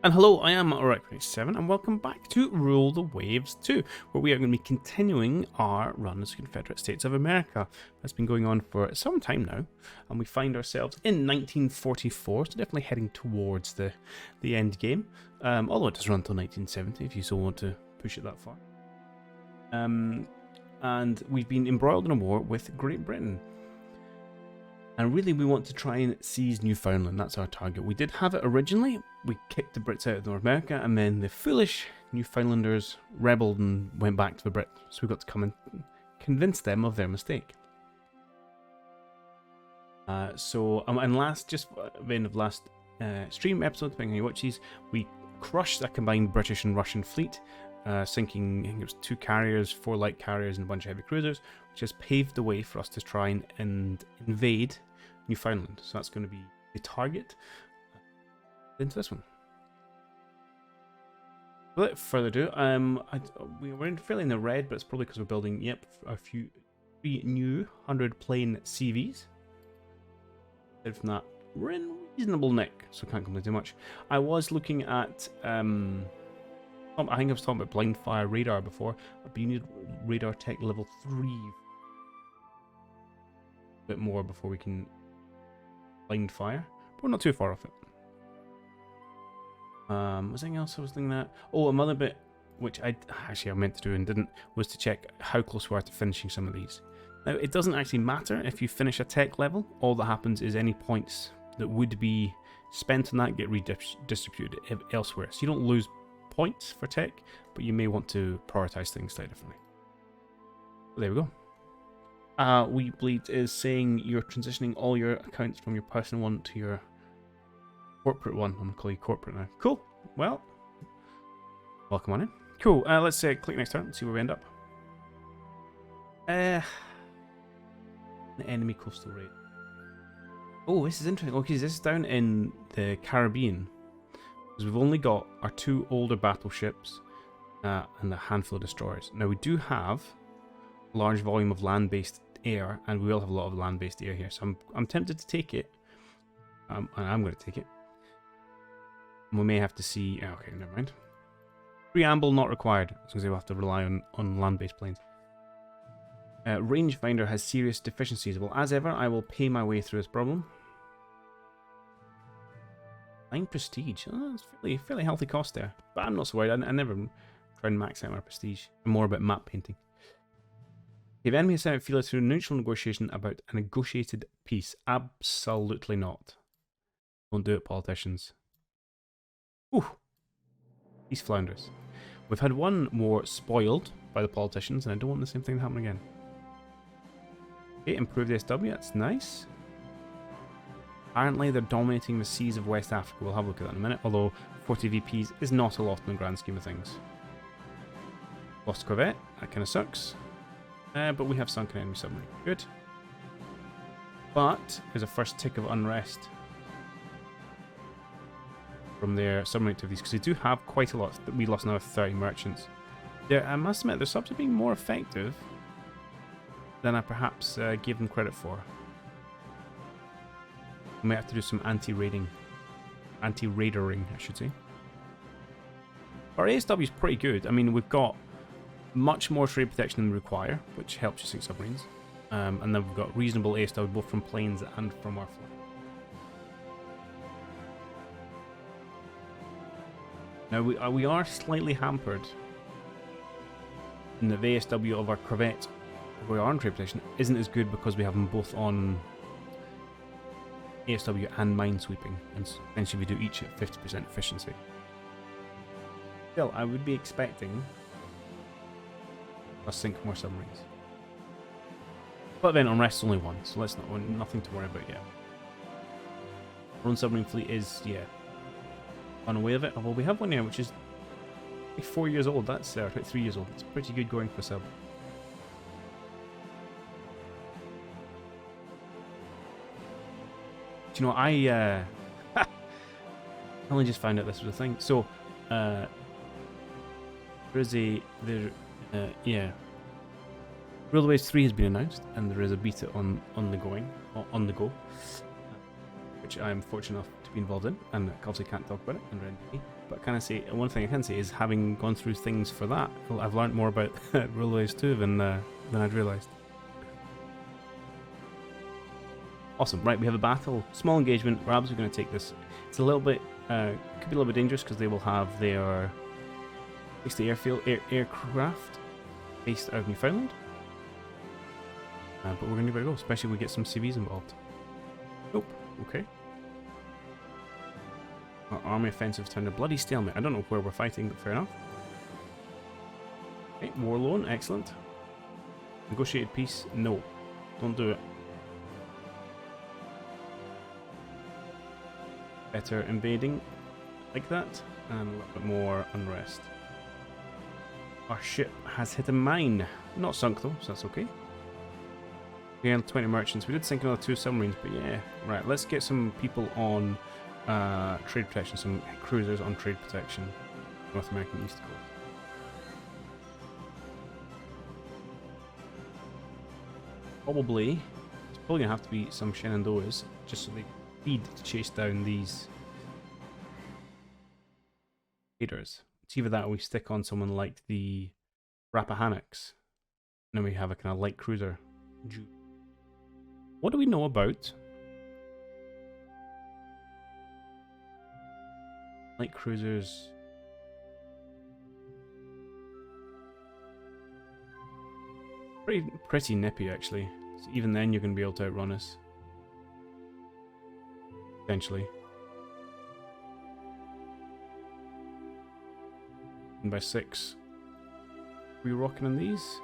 And hello, I am Rec7 and welcome back to Rule the Waves 2, where we are going to be continuing our run as Confederate States of America. That's been going on for some time now, and we find ourselves in 1944, so definitely heading towards the end game, although it does run until 1970 if you still want to push it that far. And we've been embroiled in a war with Great Britain. And really we want to try and seize Newfoundland, that's our target. We did have it originally, we kicked the Brits out of North America, and then the foolish Newfoundlanders rebelled and went back to the Brits. So we got to come and convince them of their mistake. And last, just at the end of last stream episode, depending on who watches, we crushed a combined British and Russian fleet, sinking, I think it was 2 carriers, 4 light carriers and a bunch of heavy cruisers, which has paved the way for us to try and invade Newfoundland. So that's going to be the target into this one. Without further ado, we're fairly in the red, but it's probably because we're building, three new 100 plane CVs. Aside from that, we're in reasonable nick, so can't complain too much. I was looking at, I think I was talking about blind fire radar before, but you need radar tech level 3. A bit more before we can blind fire, but we're not too far off it. Was anything else I was thinking that? Oh, another bit which I meant to do and didn't, was to check how close we are to finishing some of these. Now, it doesn't actually matter if you finish a tech level. All that happens is any points that would be spent on that get redistributed elsewhere. So you don't lose points for tech, but you may want to prioritize things slightly differently. But there we go. Weebleed is saying you're transitioning all your accounts from your personal one to your corporate one. I'm going to call you corporate now. Cool. Well, welcome on in. Cool. Let's click next turn and see where we end up. The enemy coastal raid. Oh, this is interesting. Okay, this is down in the Caribbean. Because we've only got our 2 older battleships and a handful of destroyers. Now, we do have a large volume of land-based air, and we will have a lot of land-based air here. So I'm tempted to take it. And I'm going to take it. And we may have to see... Oh, okay, never mind. Preamble not required. I was going to say we'll have to rely on land-based planes. Rangefinder has serious deficiencies. Well, as ever, I will pay my way through this problem. 9 prestige. Oh, that's fairly healthy cost there. But I'm not so worried. I never try and max out my prestige. I'm more about map painting. If enemy has sent out feelers through neutral negotiation about a negotiated peace. Absolutely not. Don't do it, politicians. Ooh. These flounders. We've had one war spoiled by the politicians, and I don't want the same thing to happen again. Okay, improve the SW. That's nice. Apparently they're dominating the seas of West Africa. We'll have a look at that in a minute, although 40 VPs is not a lot in the grand scheme of things. Lost corvette, that kind of sucks. But we have sunk an enemy submarine. Good. But there's a first tick of unrest from their submarine activities, because they do have quite a lot. We lost now 30 merchants. I must admit, their subs are being more effective than I perhaps gave them credit for. We may have to do some anti-raiding, anti-raidering, I should say. Our ASW is pretty good. I mean, we've got much more trade protection than we require, which helps you sink submarines. And then we've got reasonable ASW both from planes and from our fleet. Now, we are slightly hampered in the ASW of our corvette, where we are on trade protection, isn't as good because we have them both on ASW and minesweeping, and essentially we do each at 50% efficiency. Still, I would be expecting us sink more submarines. But then unrest's only 1, so let's nothing to worry about yet. Our own submarine fleet is, unaware of it. Although we have one here which is like 4 years old. That's like 3 years old. It's pretty good going for a sub. Do you know, I only just found out this was a thing. So there is Rule the Waves 3 has been announced, and there is a beta on the go, which I'm fortunate enough to be involved in, and obviously can't talk about it in Red Day. But can I say, one thing I can say is, having gone through things for that, I've learned more about Railways 2 than I'd realised. Awesome. Right, we have a battle. Small engagement. We're absolutely going to take this. It's a little bit, could be a little bit dangerous because they will have their, basically aircraft based out of Newfoundland. But we're going to give it a go, especially if we get some CVs involved. Nope. Okay. Our army offensive turned a bloody stalemate. I don't know where we're fighting, but fair enough. Okay, war loan. Excellent. Negotiated peace. No. Don't do it. Better invading like that, and a little bit more unrest. Our ship has hit a mine. Not sunk though, so that's okay. We had 20 merchants. We did sink another 2 submarines, but yeah. Right, let's get some people on trade protection, some cruisers on trade protection. North American East Coast. Probably, it's probably going to have to be some Shenandoahs, just so they feed to chase down these raiders. It's either that or we stick on someone like the Rappahannocks, and then we have a kind of light cruiser. What do we know about light cruisers? Pretty nippy actually. So even then you're going to be able to outrun us. Potentially. And by 6. Are we rocking on these?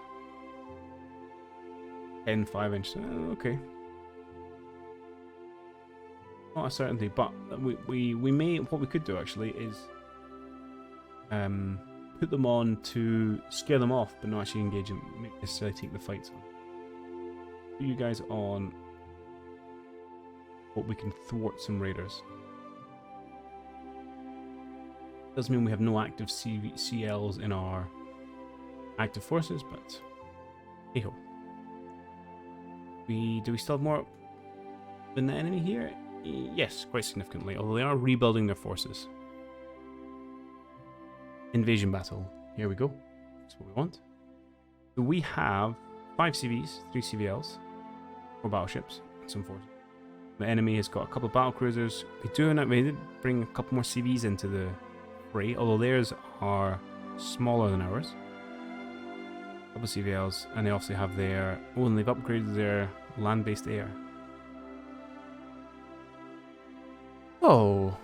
10 5-inch. Okay. Not a certainty, but we may, what we could do actually is put them on to scare them off, but not actually engage them, not necessarily take the fights on. Put you guys on what we can thwart some raiders. Doesn't mean we have no active CLs in our active forces, but hey ho. Do we still have more than the enemy here? Yes, quite significantly, although they are rebuilding their forces. Invasion battle. Here we go. That's what we want. So we have 5 CVs, 3 CVLs, 4 battleships, and some forces. The enemy has got a couple of battle cruisers. We did bring a couple more CVs into the fray, although theirs are smaller than ours. A couple of CVLs, and they also have their... Oh, and they've upgraded their land-based air. Oh.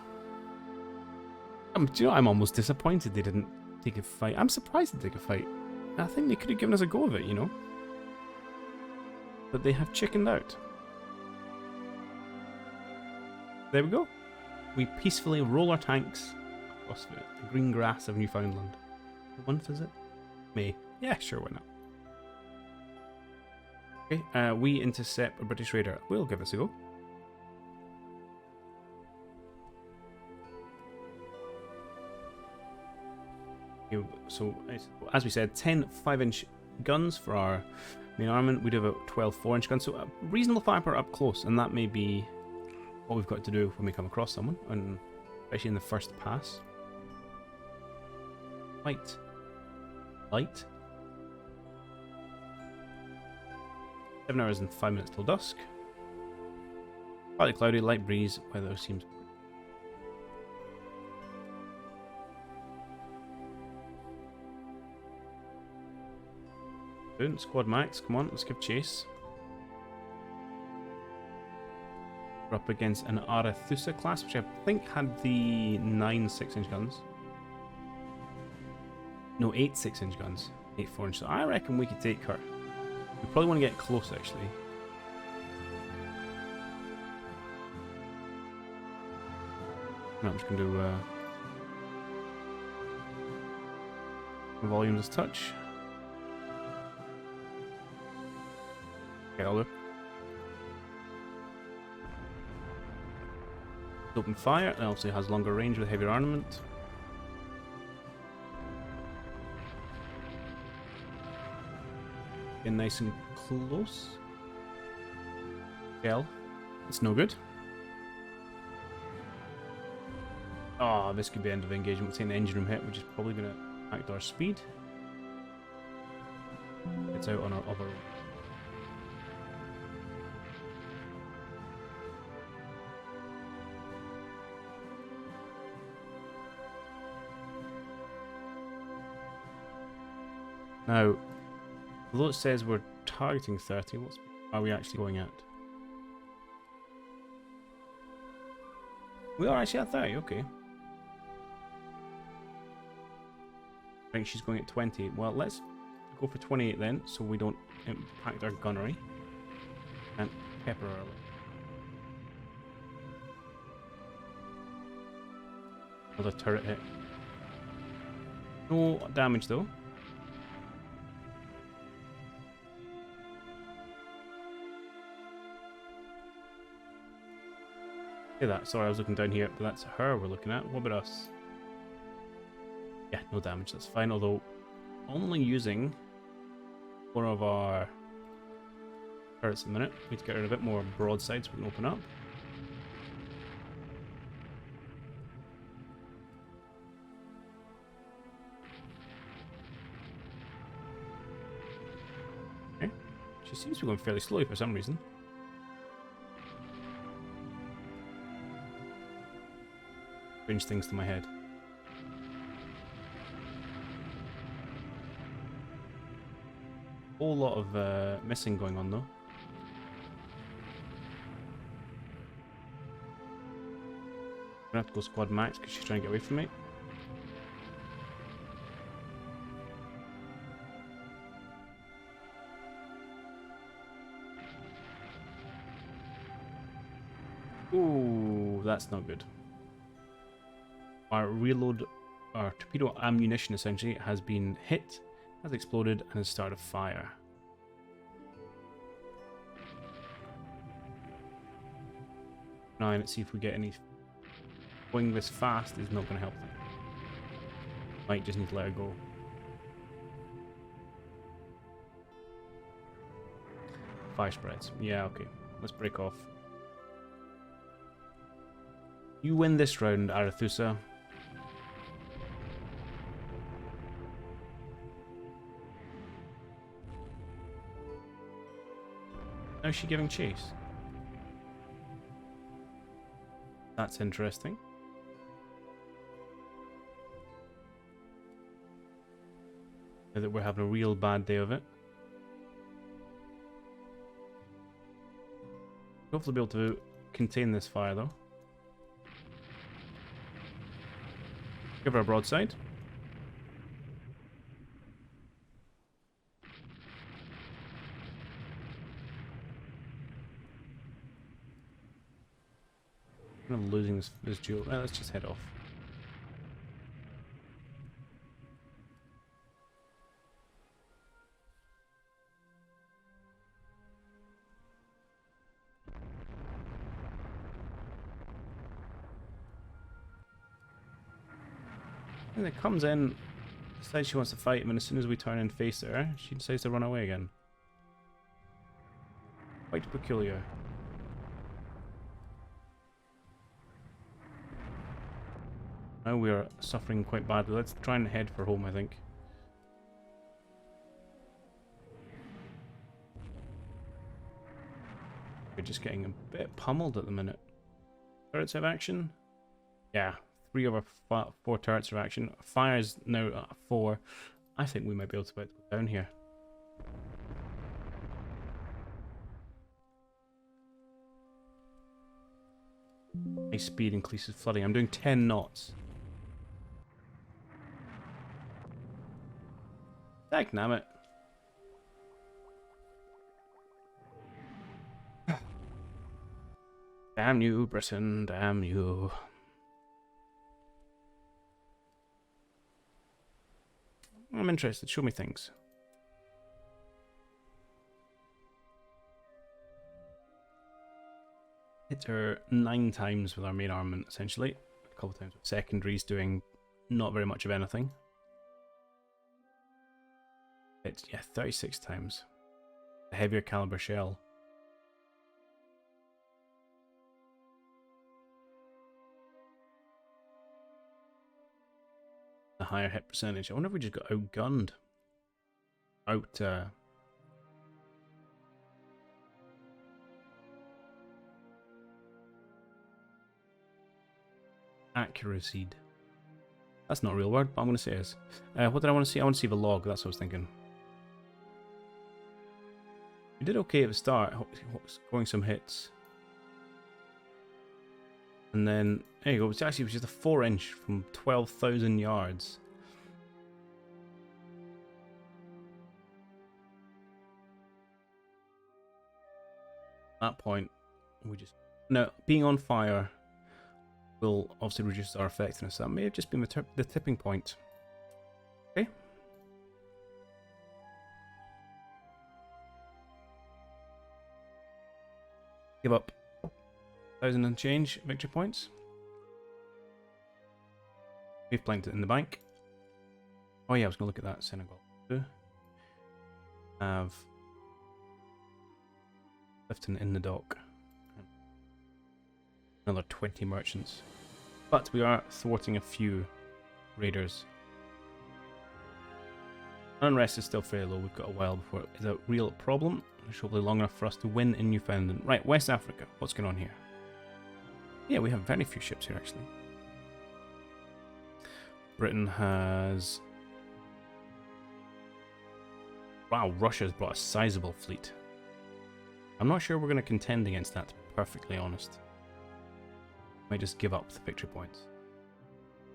Do you know, I'm almost disappointed they didn't take a fight. I'm surprised they took a fight. I think they could have given us a go of it, you know. But they have chickened out. There we go. We peacefully roll our tanks across the green grass of Newfoundland. What month is it? May. Yeah, sure, why not? Okay, we intercept a British raider. We'll give this a go. Okay, so, as we said, 10 5-inch guns for our main armament. We do have a 12 4-inch gun, so a reasonable firepower up close, and that may be what we've got to do when we come across someone, and especially in the first pass. Light. 7 hours and 5 minutes till dusk. Partly cloudy, light breeze, weather seems... Squad max, come on, let's give chase. We're up against an Arethusa class, which I think had the 9 6-inch guns. No, 8 6-inch guns. 8 4-inch. So I reckon we could take her. We probably want to get close, actually. No, I'm just going to do volumes as touch. Okay, I'll do. Open fire, it obviously has longer range with heavier armament. Getting nice and close. Shell. It's no good. Oh, this could be end of engagement. We'll take an engine room hit, which is probably going to impact our speed. It's out on our other. Now, although it says we're targeting 30, what speed are we actually going at? We are actually at 30, okay. I think she's going at 20. Well, let's go for 28 then, so we don't impact our gunnery. And pepper her. Another turret hit. No damage though. Say that. Sorry, I was looking down here, but that's her we're looking at. What about us? Yeah, no damage, that's fine, although only using one of our turrets a minute. We need to get rid of a bit more broadside so we can open up. Okay. She seems to be going fairly slowly for some reason. Brings things to my head. Whole lot of missing going on though. I'm gonna have to go squad max because she's trying to get away from me. Ooh, that's not good. Our reload, our torpedo ammunition essentially has been hit, has exploded, and has started fire. Now let's see if we get any. Going this fast is not going to help them. Might just need to let her go. Fire spreads. Yeah, okay. Let's break off. You win this round, Arethusa. Now is she giving chase? That's interesting. Now that we're having a real bad day of it. Hopefully be able to contain this fire though. Give her a broadside. I'm losing this duel. Let's just head off. And it comes in, decides she wants to fight him, and as soon as we turn and face her, she decides to run away again. Quite peculiar. Now we are suffering quite badly. Let's try and head for home, I think. We're just getting a bit pummeled at the minute. Turrets have action? Yeah, 3 of our 4 turrets have action. Fire is now at 4. I think we might be able to go down here. My speed increases flooding. I'm doing 10 knots. Dagnammit. Damn you, Britain, damn you. I'm interested, show me things. Hit her 9 times with our main armament, essentially. A couple times with secondaries doing not very much of anything. It's, yeah, 36 times. A heavier caliber shell. higher hit percentage. I wonder if we just got outgunned. Accuracy. That's not a real word, but I'm going to say it is. What did I want to see? I want to see the log. That's what I was thinking. We did okay at the start, scoring some hits. And then, there you go. It was just a 4-inch from 12,000 yards. At that point, we just... Now, being on fire will obviously reduce our effectiveness. That may have just been the tipping point. Okay. Give up 1,000 and change victory points. We've planked it in the bank. Oh yeah, I was going to look at that. Senegal. Have Clifton in the dock. Another 20 merchants. But we are thwarting a few raiders. Unrest is still fairly low. We've got a while before it is a real problem. It's hopefully long enough for us to win in Newfoundland. Right, West Africa. What's going on here? Yeah, we have very few ships here, actually. Britain has... Wow, Russia's brought a sizable fleet. I'm not sure we're going to contend against that, to be perfectly honest. Might just give up the victory points.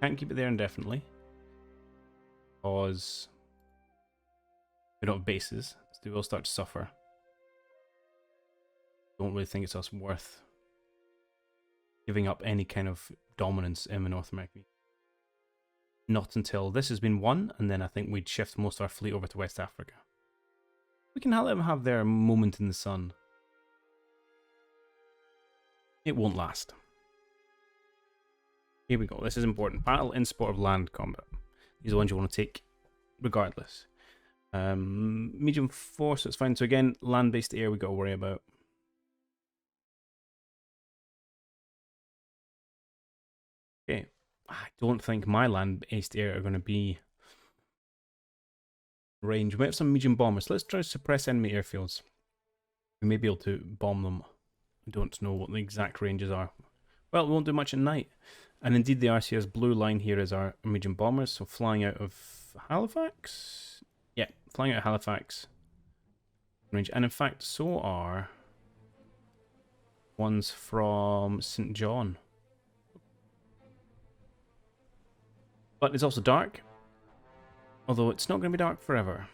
Can't keep it there indefinitely. Because we don't have bases, so they will start to suffer. Don't really think it's us worth giving up any kind of dominance in the North American. Not until this has been won, and then I think we'd shift most of our fleet over to West Africa. We can let them have their moment in the sun. It won't last. Here we go. This is important. Battle in sport of land combat. These are the ones you want to take regardless. Medium force, that's fine. So again, land-based air we got to worry about. Okay. I don't think my land-based air are going to be range. We have some medium bombers. Let's try to suppress enemy airfields. We may be able to bomb them. I don't know what the exact ranges are. Well, we won't do much at night. And indeed, the RCS blue line here is our medium bombers. So flying out of Halifax? Yeah, flying out of Halifax range. And in fact, so are ones from St. John. But it's also dark. Although it's not going to be dark forever.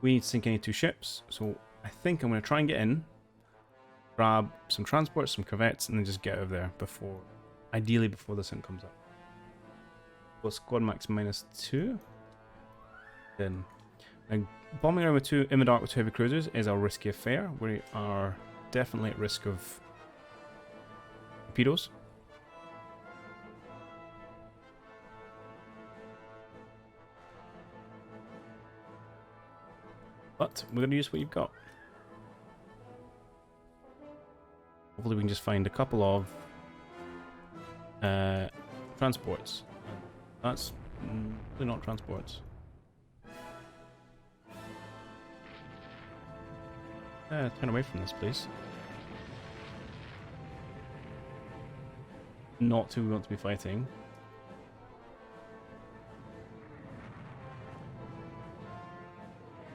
We need to sink any 2 ships. So I think I'm going to try and get in. Grab some transports, some corvettes, and then just get out of there before, ideally before the sun comes up. Well, squad max -2. Then, now, bombing around in the dark with 2 heavy cruisers is a risky affair. We are definitely at risk of torpedoes. But we're going to use what you've got. Hopefully we can just find a couple of transports. That's really not transports. Turn away from this, please. Not who we want to be fighting.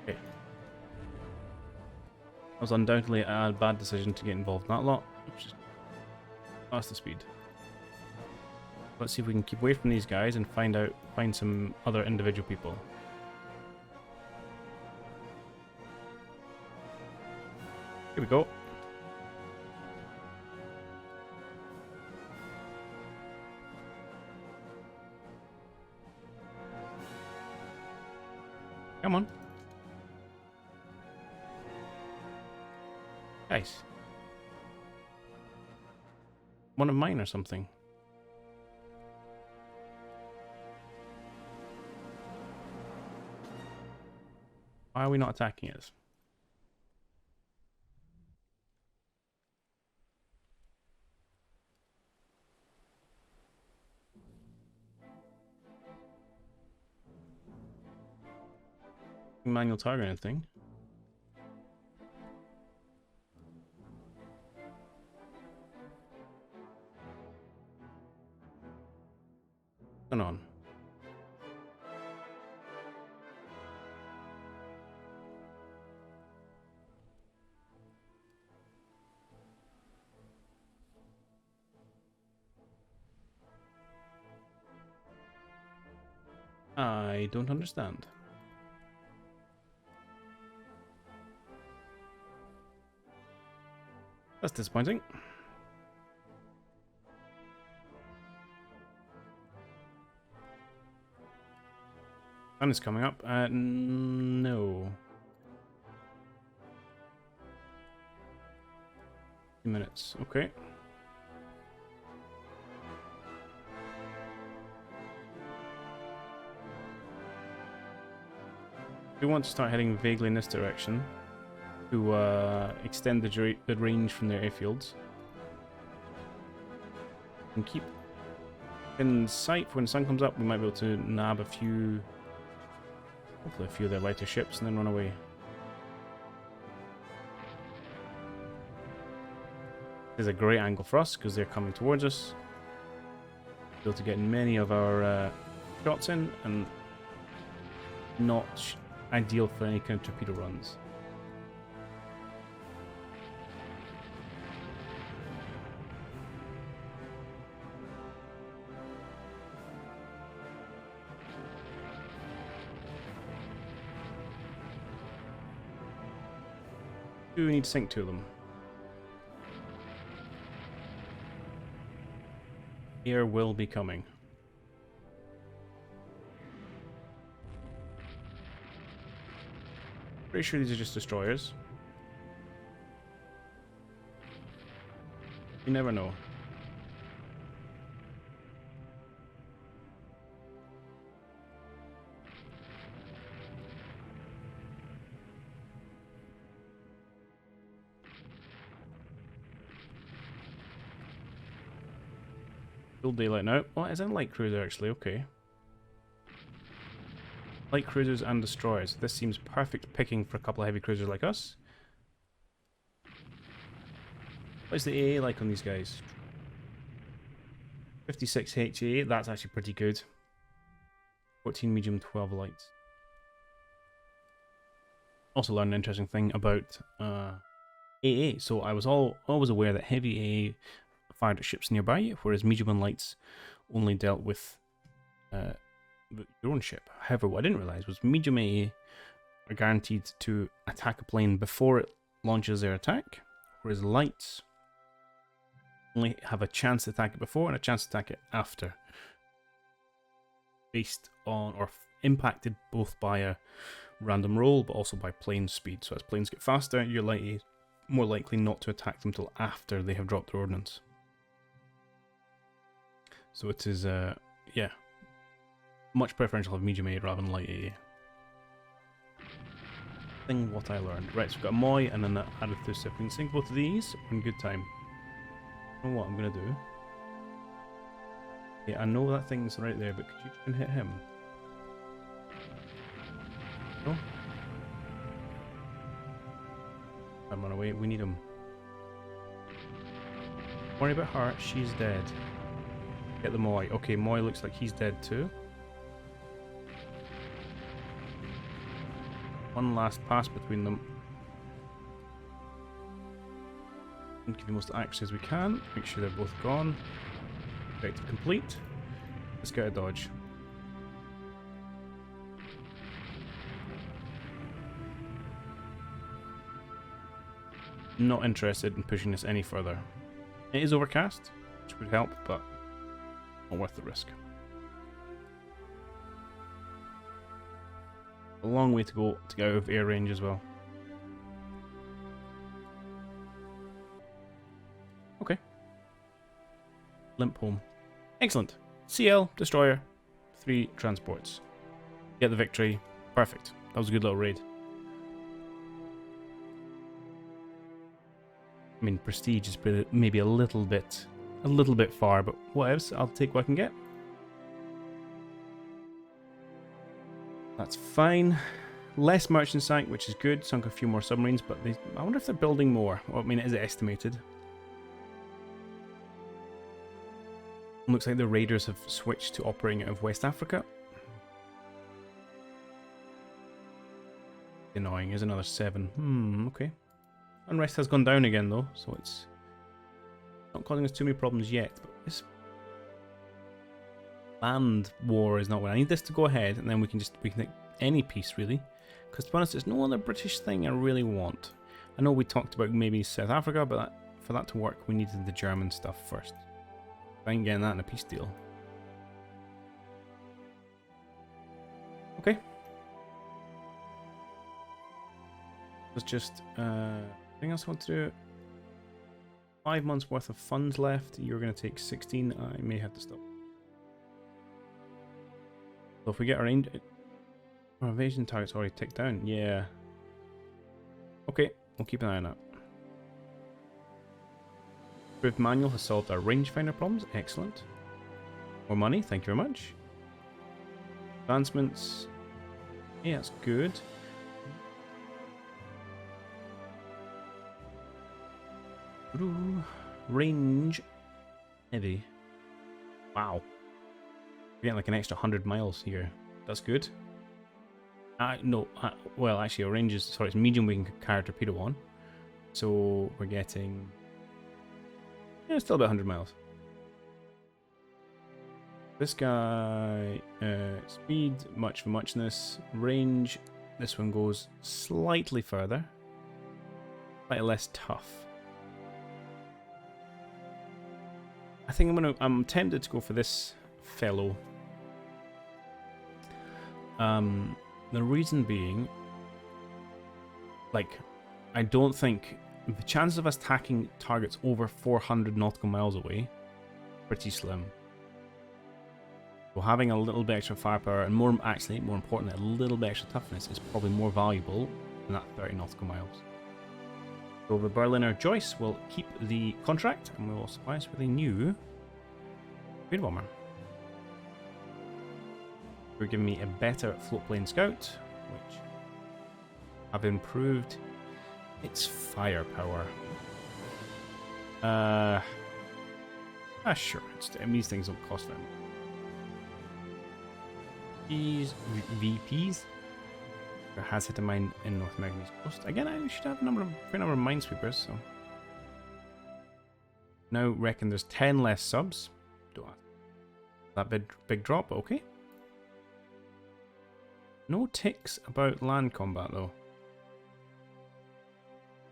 Okay. That was undoubtedly a bad decision to get involved in that lot. Just fast the speed. Let's see if we can keep away from these guys and find some other individual people. Here we go. Come on. Nice. One of mine or something. Why are we not attacking it? Manual target or anything. What's going on? I don't understand. That's disappointing. Sun is coming up. No. 2 minutes. Okay. We want to start heading vaguely in this direction to extend the range from their airfields and keep in sight for when the sun comes up. We might be able to nab a few, hopefully a few of their lighter ships, and then run away. This is a great angle for us because they're coming towards us. Be able to get many of our shots in, and not ideal for any kind of torpedo runs. Do we need to sink 2 of them? Air will be coming. Pretty sure these are just destroyers. You never know. Full daylight now. Oh, it's a light cruiser actually, okay. Light cruisers and destroyers. This seems perfect picking for a couple of heavy cruisers like us. What's the AA like on these guys? 56 HA, that's actually pretty good. 14 medium, 12 light. Also learned an interesting thing about AA. So I was always aware that heavy AA fired at ships nearby, whereas medium and lights only dealt with your own ship. However, what I didn't realise was medium AA are guaranteed to attack a plane before it launches their attack, whereas lights only have a chance to attack it before and a chance to attack it after, based on, or impacted both by a random roll but also by plane speed. So as planes get faster, you're more likely not to attack them till after they have dropped their ordnance. So it is yeah, much preferential of medium A rather than light A. Thing what I learned. Right, so we've got a Moy and then that added through, so if we can sink both of these, we're in good time. I don't know what I'm going to do. Yeah, I know that thing's right there, but could you try and hit him? No? I'm run away, we need him. Don't worry about her, she's dead. Get the Moy. Okay, Moy looks like he's dead too. One last pass between them. And give the most accuracy as we can. Make sure they're both gone. Objective complete. Let's get a dodge. Not interested in pushing this any further. It is overcast, which would help, but not worth the risk. A long way to go to get out of air range as well. Okay. Limp home. Excellent. CL, destroyer, 3 transports. Get the victory. Perfect. That was a good little raid. I mean, prestige is maybe a little bit far, but what else? I'll take what I can get. That's fine. Less merchant site, which is good. Sunk a few more submarines, but I wonder if they're building more. Well, I mean, is it estimated? Looks like the raiders have switched to operating out of West Africa. Annoying, is another 7. Okay. Unrest has gone down again though, so it's not causing us too many problems yet. But this land war is not what I need this to go ahead, and then we can take any peace really. Because to be honest, there's no other British thing I really want. I know we talked about maybe South Africa, but for that to work, we needed the German stuff first. I ain't getting that in a peace deal. Okay. Let's just, anything else I want to do? 5 months worth of funds left. You're going to take 16. I may have to stop. So if we get our invasion target's already ticked down. Yeah. Okay, we'll keep an eye on that. Improved manual has solved our rangefinder problems. Excellent. More money. Thank you very much. Advancements. Yeah, that's good. Ooh, range heavy. Wow. We're getting like an extra 100 miles here. That's good. No, well, actually, our range is, sorry, it's medium we can carry a torpedo on. So we're getting, yeah, still about 100 miles. This guy, speed, much for muchness. Range, this one goes slightly further. Slightly less tough. I think I'm tempted to go for this fellow. The reason being, like, I don't think the chances of us attacking targets over 400 nautical miles away, pretty slim. So having a little bit extra firepower and more importantly, a little bit extra toughness is probably more valuable than that 30 nautical miles. So the Berliner Joyce will keep the contract and we will supply us with a new speed bomber. You're giving me a better float plane scout, which I've improved its firepower. Sure. These things don't cost them. These VPs. There has hit a mine in North American East Coast. Again, I should have a fair number of minesweepers, so. Now reckon there's 10 less subs. That big drop, okay. No ticks about land combat though.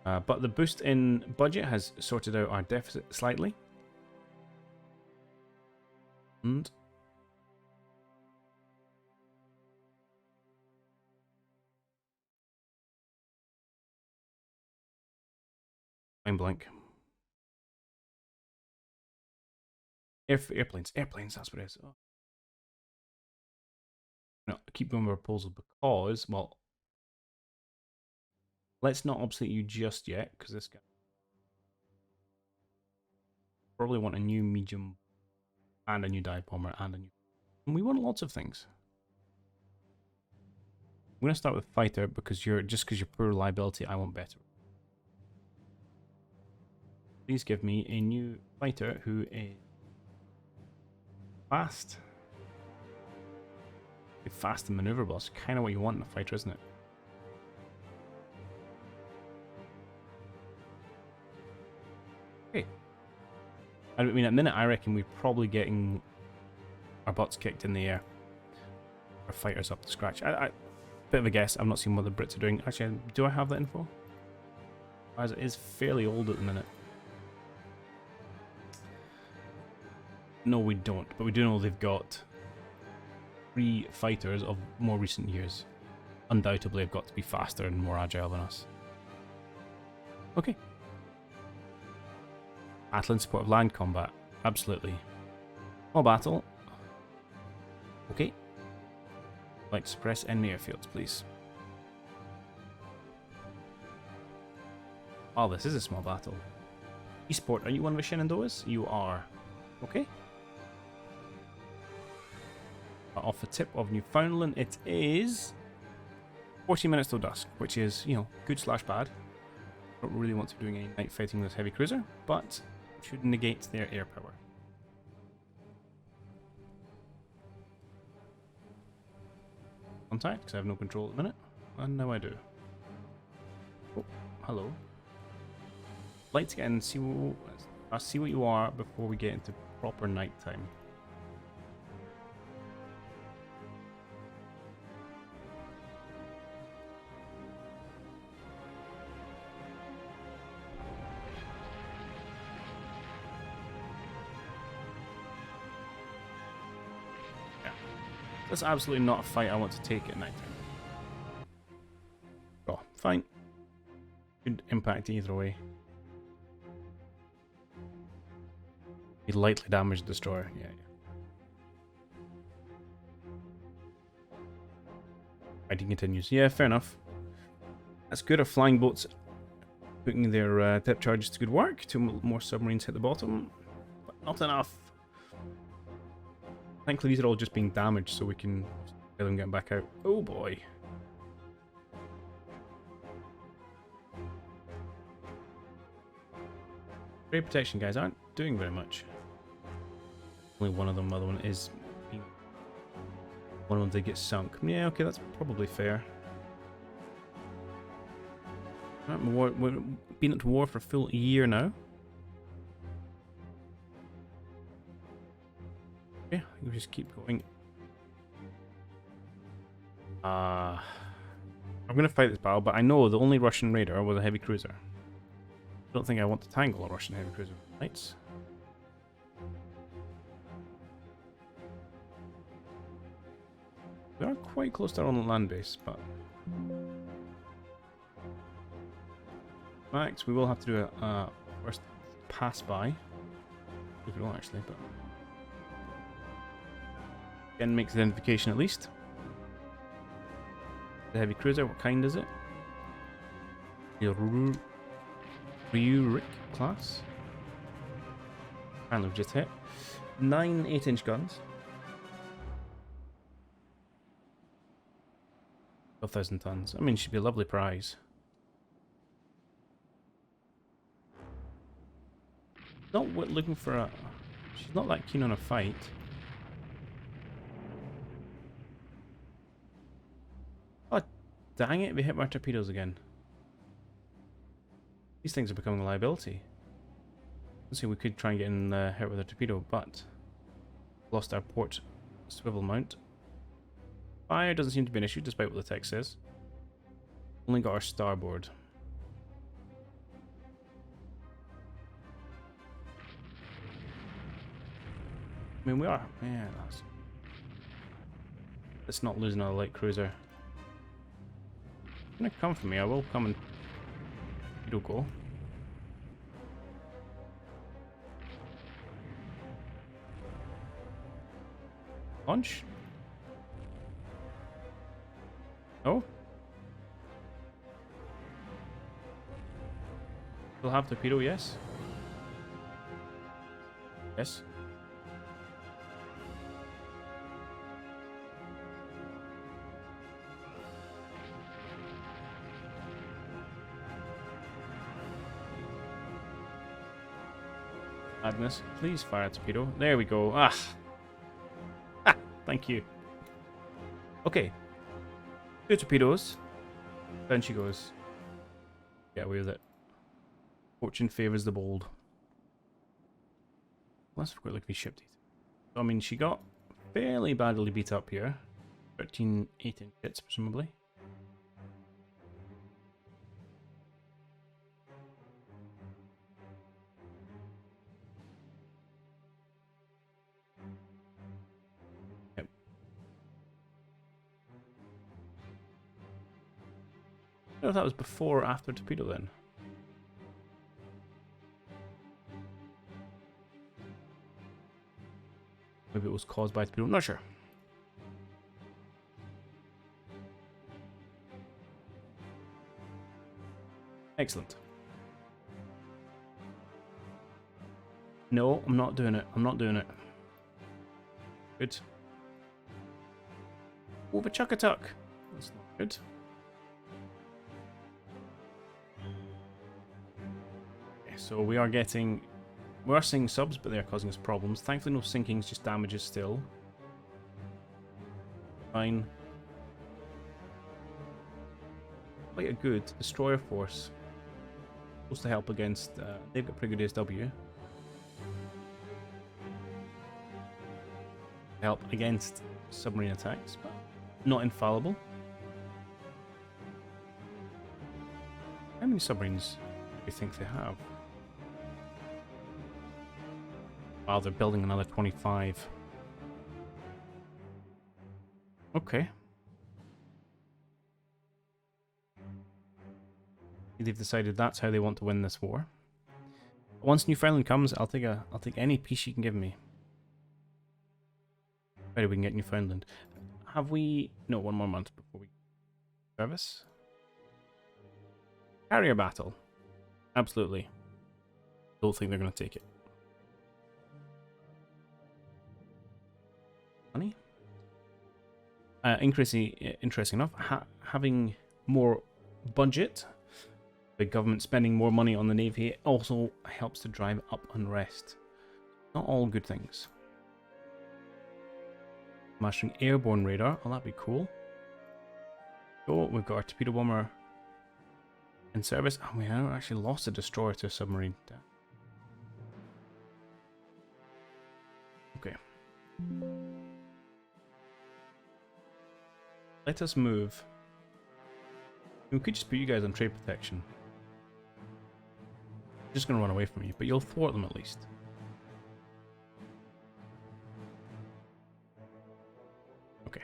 But the boost in budget has sorted out our deficit slightly. And mind blank. Airplanes, that's what it is. Oh. No, keep going with our proposal because, well, let's not obsolete you just yet, because this guy probably want a new medium and a new dive bomber and a new. And we want lots of things. I'm going to start with fighter because you're poor reliability. I want better. Please give me a new fighter who is fast. Fast and maneuverable. It's kind of what you want in a fighter, isn't it? Okay. I mean, at the minute, I reckon we're probably getting our butts kicked in the air. Our fighters up to scratch. Bit of a guess. I've not seen what the Brits are doing. Actually, do I have that info? As it is fairly old at the minute. No, we don't. But we do know they've got 3 fighters of more recent years. Undoubtedly have got to be faster and more agile than us. Okay. Battle in support of land combat. Absolutely. Small battle. Okay. Like to suppress enemy airfields, please. Oh, this is a small battle. Eastport, are you one of the Shenandoahs? You are. Okay. Off the tip of Newfoundland, it is 40 minutes till dusk, which is, you know, good slash bad. Don't really want to be doing any night fighting with this heavy cruiser, but should negate their air power. Contact, because I have no control at the minute, and now I do. Oh, hello. I'd like to get in and see what you are before we get into proper night time. That's absolutely not a fight I want to take at night time. Oh, fine. Good impact either way. He lightly damaged the destroyer. Yeah. Fighting continues. Yeah, fair enough. That's good. Our flying boats putting their depth charges to good work. 2 more submarines hit the bottom, but not enough. Thankfully, these are all just being damaged, so we can get them getting back out. Oh boy. Ray protection guys aren't doing very much. Only one of them, the other one is being... One of them did get sunk. Yeah, okay, that's probably fair. Right, we've been at war for a full year now. Yeah, we just keep going. I'm gonna fight this battle, but I know the only Russian raider was a heavy cruiser. I don't think I want to tangle a Russian heavy cruiser with knights. We are quite close to our own land base, but Max, we will have to do a first pass by. If we don't actually, but again, makes the identification at least. The heavy cruiser, what kind is it? The Ryurik class. Apparently we've just hit. 9 8-inch guns. 12,000 tons. I mean, should be a lovely prize. Not looking for a... She's not that keen on a fight. Oh, dang it, we hit my torpedoes again. These things are becoming a liability. Let's see, we could try and get in hit with a torpedo, but lost our port swivel mount. Fire doesn't seem to be an issue, despite what the text says. Only got our starboard. I mean, we are. Yeah, that's... Let's not lose another light cruiser. It's gonna come for me. I will come and... It'll go. Launch. Oh. We'll have torpedo, yes. Yes. Agnes, please fire a torpedo. There we go. Ah. Ah, thank you. Okay. 2 torpedoes. Down she goes. Get away with it. Fortune favours the bold. Let's have a quick look at these ship data. So, I mean, she got fairly badly beat up here. 13 8-inch hits, presumably. Yep. I don't know if that was before or after torpedo then. Maybe it was caused by torpedo. I'm not sure. Excellent. No, I'm not doing it. I'm not doing it. Good. Oh, but chuck a tuck. That's not good. so we are seeing subs, but they're causing us problems. Thankfully, no sinkings, just damages still. Fine. Quite a good destroyer force. Supposed to help against. They've got pretty good ASW. Help against submarine attacks, but not infallible. How many submarines do you think they have? Wow, they're building another 25. Okay. They've decided that's how they want to win this war. Once Newfoundland comes, I'll take any piece you can give me. Better we can get Newfoundland. Have we... No, one more month before we... Service? Carrier battle. Absolutely. Don't think they're going to take it. Money? Interesting enough, having more budget, the government spending more money on the Navy also helps to drive up unrest. Not all good things. Mastering airborne radar. Oh, that'd be cool. So, we've got our torpedo bomber in service. Oh, we have actually lost a destroyer to a submarine. Damn. Okay. Let us move. We could just put you guys on trade protection. Just gonna run away from you, but you'll thwart them at least. Okay.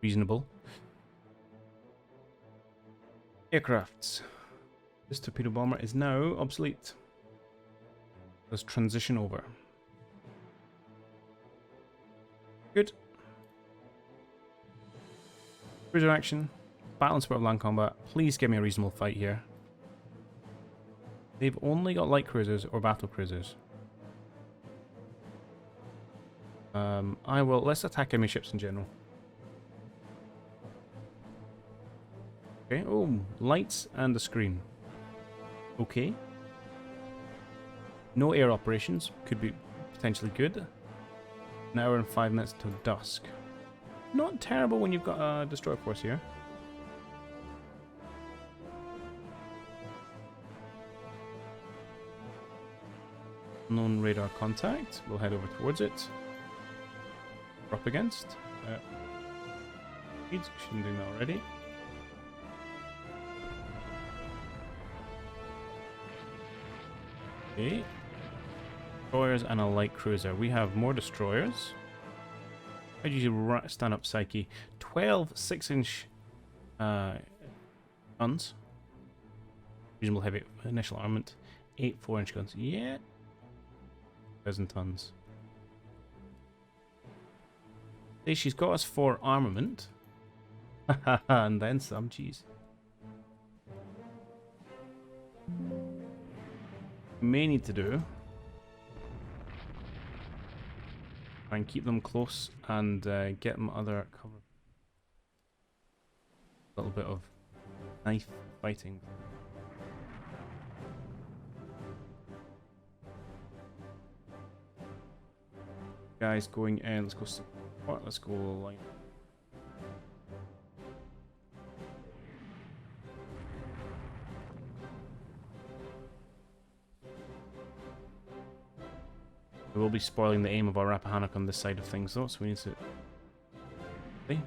Reasonable. Aircrafts. This torpedo bomber is now obsolete. Let's transition over. Good. Cruiser action. Battle and sport of land combat. Please give me a reasonable fight here. They've only got light cruisers or battle cruisers. Let's attack enemy ships in general. Okay, oh, lights and a screen. Okay. No air operations, could be potentially good. An hour and 5 minutes until dusk. Not terrible when you've got a destroyer force here. Unknown radar contact. We'll head over towards it. We're up against. Shouldn't be doing that already. Okay. Destroyers and a light cruiser. We have more destroyers. How do you stand up, Psyche? 12 6-inch guns. Reasonable heavy initial armament. 8 4-inch guns. Yeah. 1,000 tons. See, she's got us for armament. And then some, jeez. May need to do. Try and keep them close and get them other cover. A little bit of knife fighting. Guys going in, let's go support, let's go line. We will be spoiling the aim of our Rappahannock on this side of things though, so we need to... Okay.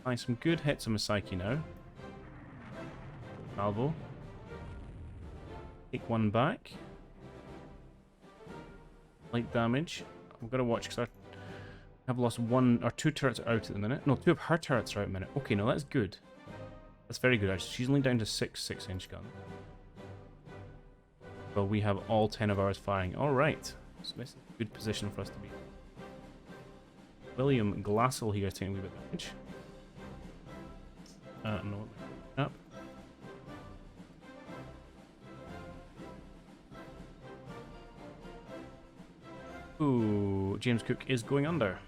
Find some good hits on Psyche now. Salvo. Take one back. Light damage. We've got to watch because I've lost one or two turrets are out at the minute. No, two of her turrets are out at the minute. Okay, no, that's good. That's very good actually. She's only down to 6 6-inch guns. But we have all 10 of ours firing. Alright. So this is a good position for us to be. William Glassell here taking a wee bit of damage. No. Up. Ooh, James Cook is going under.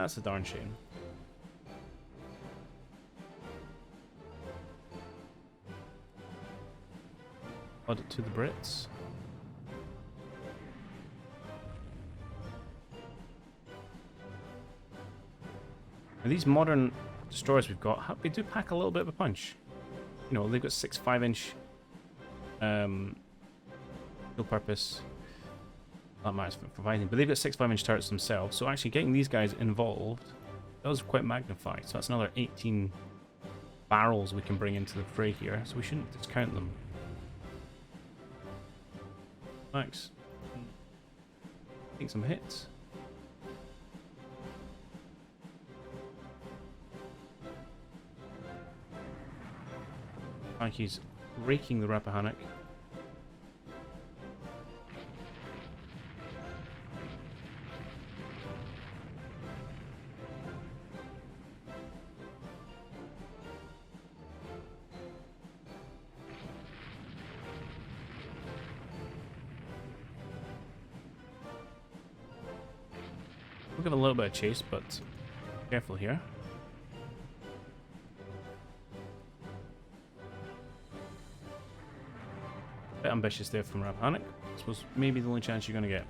That's a darn shame. Flood it to the Brits. Now these modern destroyers we've got, they do pack a little bit of a punch. You know, they've got 6 5-inch field purpose. That matters for providing, but they've got 6 5-inch turrets themselves, so actually getting these guys involved does quite magnify. So that's another 18 barrels we can bring into the fray here, so we shouldn't discount them. Nice. Take some hits. He's raking the Rappahannock. We'll give a little bit of chase, but careful here. Bit ambitious there from Rappahannock. This was maybe the only chance you're going to get.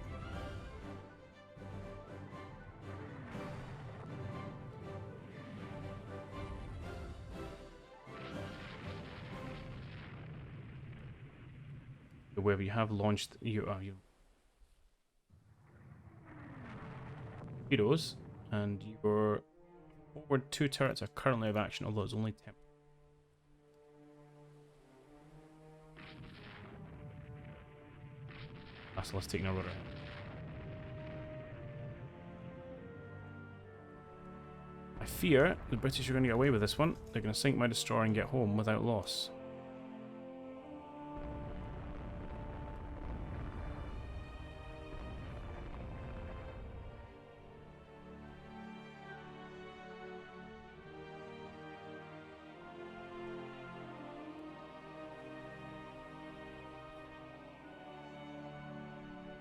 Wherever you have launched your torpedoes, and your forward 2 turrets are currently out of action, although it's only 10. So let's take no rudder. I fear the British are going to get away with this one. They're going to sink my destroyer and get home without loss.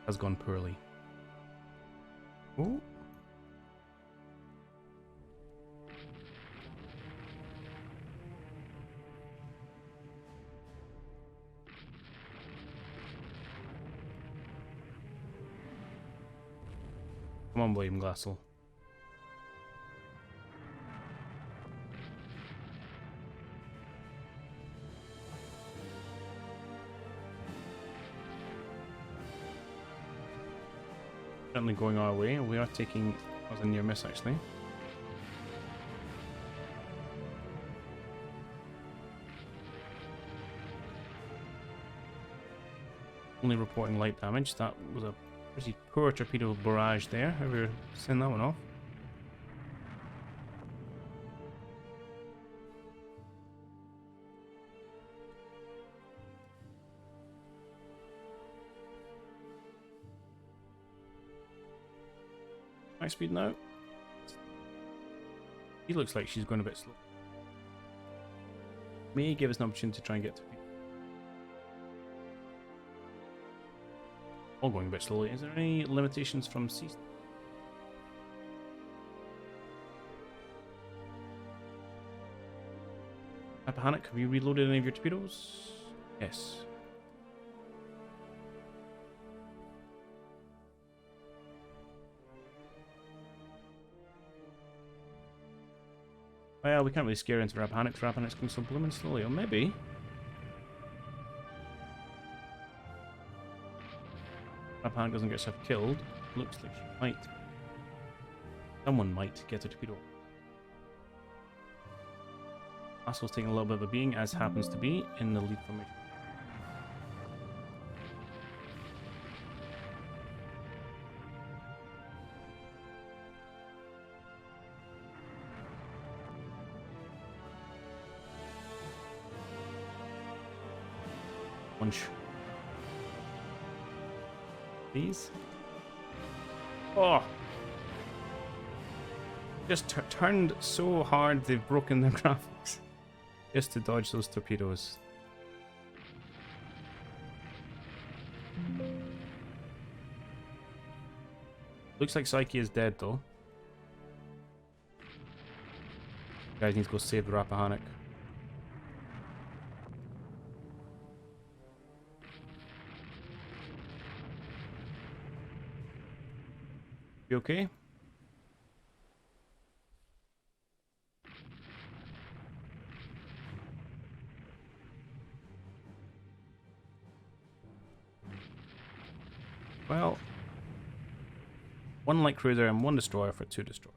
Has gone poorly. Ooh. Come on, William Glassell. Certainly going our way. We are taking... That was a near miss, actually. Only reporting light damage. That was a pretty poor torpedo barrage there. However, send that one off. High speed now. He looks like she's going a bit slow. May give us an opportunity to try and get to people. All going a bit slowly. Is there any limitations from CSA? Rappahannock, have you reloaded any of your torpedoes? Yes. Well, we can't really scare into Rappahannock. Rappahannock's going so blooming slowly. Or maybe... Rappahannock doesn't get herself killed. Looks like she might. Someone might get a torpedo. Asshole's taking a little bit of a beating, as happens to be in the lead formation. Punch. These. Oh! Just turned so hard they've broken their graphics. Just to dodge those torpedoes. Looks like Psyche is dead though. Guys need to go save the Rappahannock. You okay? Well, one light cruiser and one destroyer for 2 destroyers.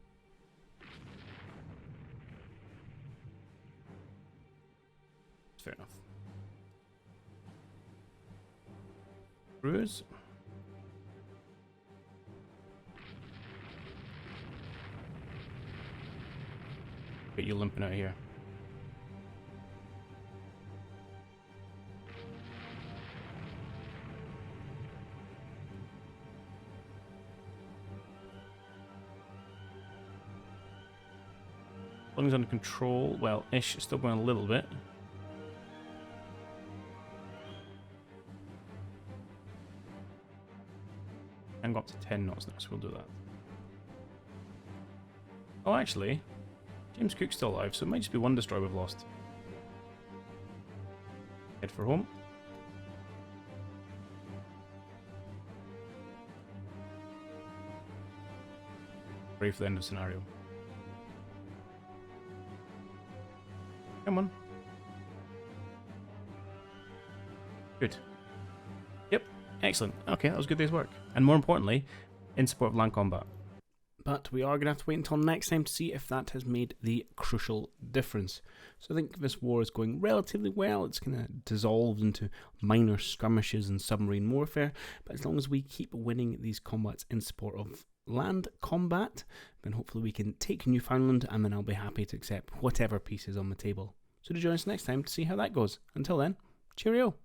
Fair enough. Cruise. Get you limping out here. As under control. Well, ish. Still going a little bit. And go up to 10 knots now, so we'll do that. Oh, actually, James Cook's still alive, so it might just be one destroyer we've lost. Head for home. Ready for the end of scenario. Come on. Good. Yep, excellent. Okay, that was a good day's work. And more importantly, in support of land combat. But we are going to have to wait until next time to see if that has made the crucial difference. So I think this war is going relatively well. It's kind of dissolved into minor skirmishes and submarine warfare. But as long as we keep winning these combats in support of land combat, then hopefully we can take Newfoundland, and then I'll be happy to accept whatever piece is on the table. So do join us next time to see how that goes. Until then, cheerio!